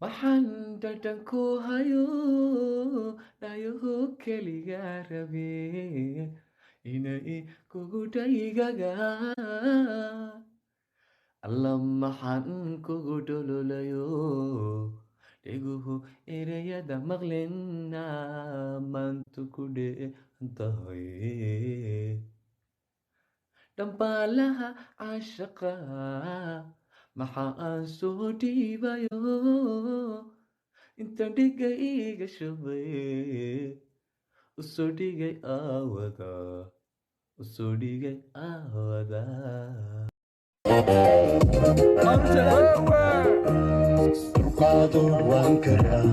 waxaan dhadhan ku hayo dhayaho keliga rabe inay kugu dhaygaga alla maxaan kugu dhololayo dhiguhu ereyada maqlina maantu ku dheantahay dhambaalaha caashaqa maxa aan soo dhiibayo inta dhigay iga shubay usoo dhigay aawada usoo dhigay aawada Surqaadu waan karaa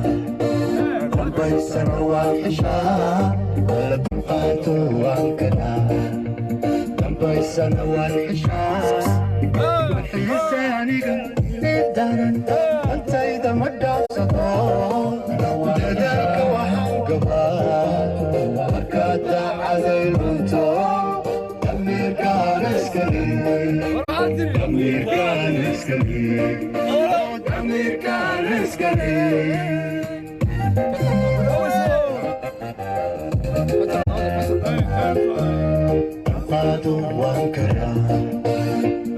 dambaysana waan xishaa wala durqaadu waan karaa dambaysana waan xishaa waxise aniga idaran antayda ma dhaafsado dadaalka waxaan gabaa markaad daacaday runto damiirkaan iskali damiirkaan iskali damiirkaan iskali qaado waan karaa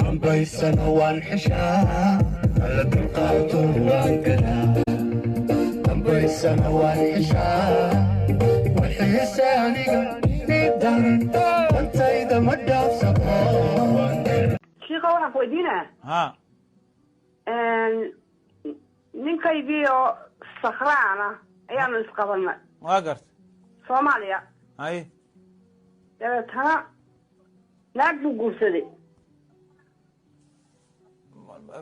dambaysana waan xishaa alla durqaado waan karaa dambaysana waan xishaa waxise aniga idaran antayda ma dhaafsado shiikha waxaan ku weydiinaa ها ninkaygii oo sakraan ah ayaanu isqabanay واقرت soomaaliya هاي dabeetana naag buu guursaday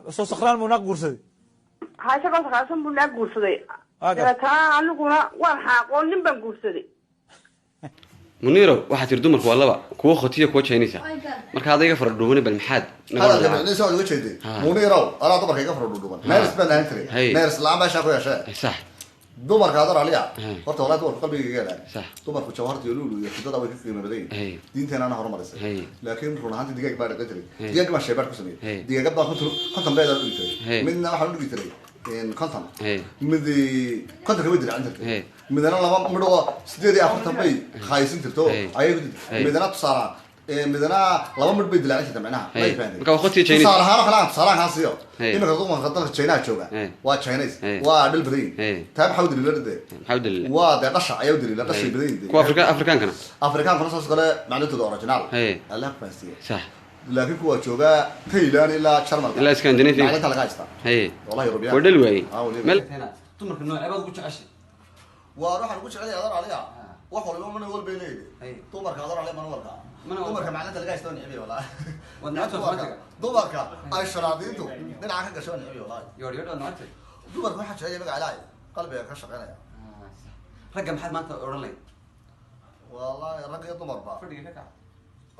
سو سخران مناق قرصدي ha isagoo sakraansan buu naag guursaday واقرت dabeetana aniguna waan xaaqoon nin baan guursaday منيرو waxaa tir dumarku waa laba kuwa khotiyo kuwa Chinese marka adayga fara dhuubani bal maxaad هذا اللي سوى وجه دي منيرو انا دبر كيف فرض دوبن نيرس بان انتري نيرس لا ما شافوا يا شيخ صح دبر قادر عليها horta walaad war qalbiga geela صح dumarku jawharta iyo lulu iyo xidada way ka qiimo badan diinteena ana horumarisay laakiin run ahaantii digaag baa dhaqay jiray digaag ma sheebar ku sameeyay digaag baa konton beedar u dhigtay midna waxa u dhigi jiray in konton midi konton ka bedel cunta midna laba midho 8 bay khaysin tirto ayay midna tusaara midna laba mid bay dilaan inta macnaha way faanay marka khotiyo Chinese tusaalahaan kala tusaalahaan siyo imika dadku khadalka China jooga waa Chinese waa dhil badan taab xawd lilada الحمد لله waa de dhasha ayaa dilay dhasha badan kuwa Afrikaan kana afrikaan soo kale macnaheedu original Allah faasiyo صح laakiin kuwa jooga Thailand ilaa Jarmal ilaa Scandinavia macnaheedu laga haysta wallahi rabbiya wadal way meel dumarka nooceebad ku jeceshay waa ruuxan ku jecel yahay aliya wax walba man walba leeyahay dumarka adar aliya man walba dumarka macnaheedu laga haysta nicbi wallahi wadnaatu faatiga dumarka ay sharaadiintu dhinaca ka gasho nicbi wallahi yooriyada naagta dumarka waxa jecel yahay magaca ilaahay qalbiga ka shaqeynaya ragga maxaad maanta oran lahayd wallahi rag iyo dumar ba fadhiga ka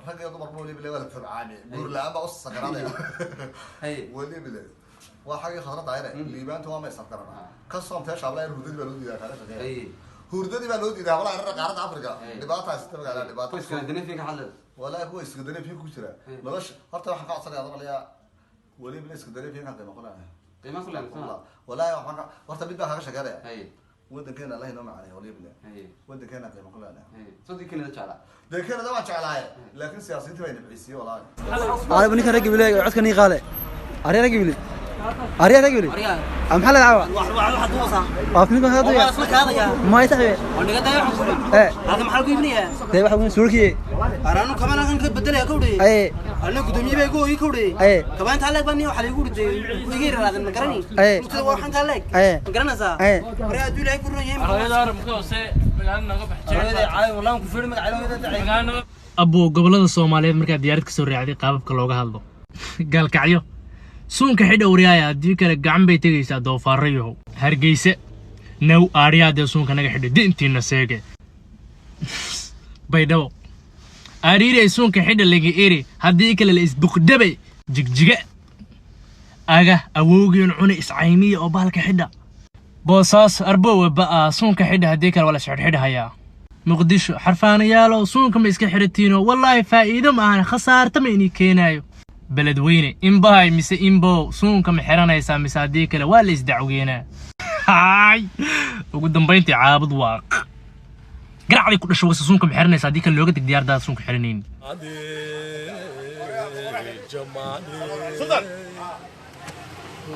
rag iyo dumar wali bilaa wala tabcaani buur la aba us sagaranaya hay wali bilaa waa xaqi khadra daayre liibaanta waa ma isafkarana ka soomtay shaabla hurdadii baa loo diidaa kala shaqeeya hurdadii baa loo diidaa wala qaaradda Afrika dhibaata haysta magaalada dhibaata qoyska Scandinavia ka hadlay wala kuwa Scandinavia ku jira nolosha horta waxaan ka codsanaya adalaya wali bilaa Scandinavia ka qiimo qolana qiimo qolana wala waxaan horta mid baa ka shaqeeya waddankeena Allah inoo macnay wali bilaa waddankeena qiimo qolana soo dinkana jeclaa deekeena waa jeclahay laakiin siyaasiyiinta way nabciisay wallahi عارف انك رجل بلاي عدك ني قاله اري رجل بلاي اري رجل بلاي ام حل العوا واحد وصا اكني هذا والله اسمك هذا يا ما يتحوي ونقد يا حسن هذا محل قيبنيه تي واحد من سوركي انا كمان كان كبدل يا كودي اي انا قدومي بيقو اي كودي اي كمان تعلق بني وحل يقول ويغير هذا مقرني اي قلت له waxaan تعلق اي مقرنا سا اي وري ادو لا يقول يم هذا مكوسه magaalada naga baxjay عاي والله ku fiir magacayda abuu gobolada Soomaaliyeed marka diyaarad ka soo raacday qaababka looga hadlo galkacyo suunka xidha wariyaaya hadii kale gacan bay tagaysaa doofaarayo hargeysa naw aariyaade suunka naga xidhay dintiina seege baydhabo aariiri suunka xidha laga eri hadii kale la isbuqdabay jigjiga aga awowgeen cuna iscaymiya oo baalka xidha boosaas arbowe baa suunka xidha hadii kale wala xidhxidhaya muqdisho xarfaanayaalo suunka ma iska xiratiino wallahi faa'iido ma aan khasaarta ma inii keenayo beledweyne imbahay mise imbo suunka ma xiranaysaa mise hadii kale waa la isdacweynaa هاي وقدام بينتي عابد واق قرع عليك كل شوء سونكم حرنا صديق اللوجة ديار ده سونك حرنين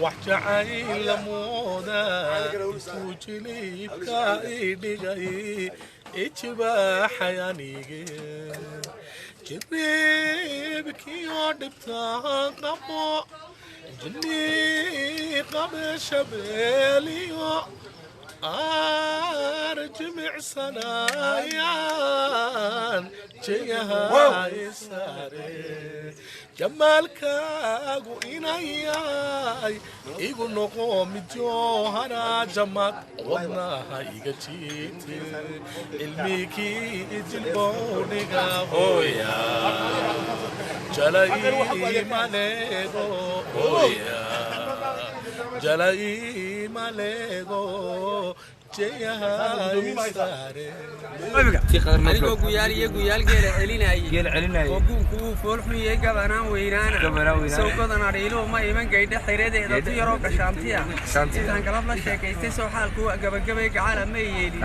وحجعي لمودا سوجلي كايدي جاي اتبا حيانيجي جريبك يودبتا قبو جني قبل شبيليو أرجمع سنايان جيها يساري جمالك أقو إناياي إيقو نقوم جوهرا جمال ودناها إيقا جيتي علميكي جلبوني غابويا جلاي ماليغو أويا جلاي ماليغو anigoo guyaal geela celinayay goguunkuu foolxunyay gabanaan weynaana sawgadana dhiilo ma iman gaydha xiradeeda tu yaroo gashaantiya intaan galab la sheekaystay soo xaalkuu gabagabay gacala ma yeelin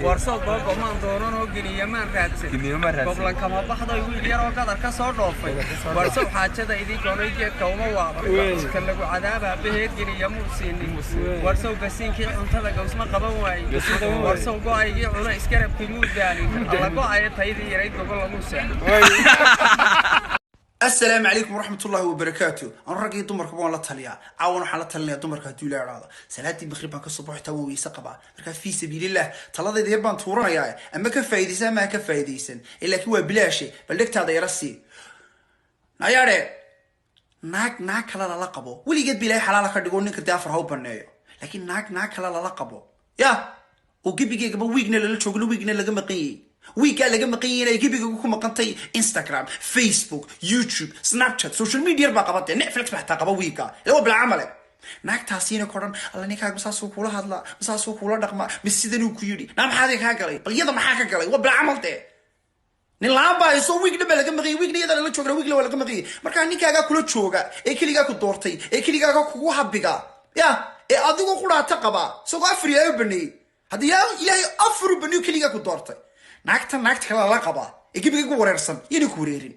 warsow googomaan doonanoo geniyamaan raadsan goblan kama baxday wiil yaroo gadar ka soo dhoofay warsow xaajada idii goonay geedka uma waaban kan lagu cadaabaa baheed geniyamuu siinin warsow gasiinkii cuntada gawsma qaban waay warsow go-aygii cuno iskarabkii muu daalin alla go-aya taydii yarayd gogol lamuuse السلام عليكم ورحمة الله وبركاته. أنا رجعت دمر كمان لا تليا، عاون حلا تليا دمر كهدول عراضة. سلاتي بخرب عن الصبح توي سقبا. مركز في سبيل الله. طلع ذي يبان تورا يا. أما كفايدي سن ما كفايدي سن. إلا هو بلاشي. بلدك هذا يرسي. نيارة. ناك هلا لقبه. ولي قد بلاي حلال كردقون إنك تدافر هو برنايا. لكن ناك هلا لقبه. يا. وجيبي قبل ويجنا للشغل ويجنا لجمقي. ويكا لقى مقينا يجيب يقولكم مقنطي انستغرام فيسبوك يوتيوب سناب شات سوشيال ميديا بقى نتفلكس بحتى قبا ويكا لو بالعمل ناك تاسينا كورن الله نيكا مساسو كولا هادلا مساسو كولا دقما مسيدنو كيودي نام حادي كاغلي بل يدا ما حاكا غلي وبالعمل تي نلا باي سو ويك دبل لقى مقي ويك يدا لا جوغا ويك لا لقى مقي marka ninkaaga kula jooga ee kaliya ku doortay ee kaliya kugu habiga ya ee adigu quraata qaba soo afriya bani hadii ilaahay afru bani kaliya ku doortay naagta kala la qaba igibiga ku wareersan yini ku wareerin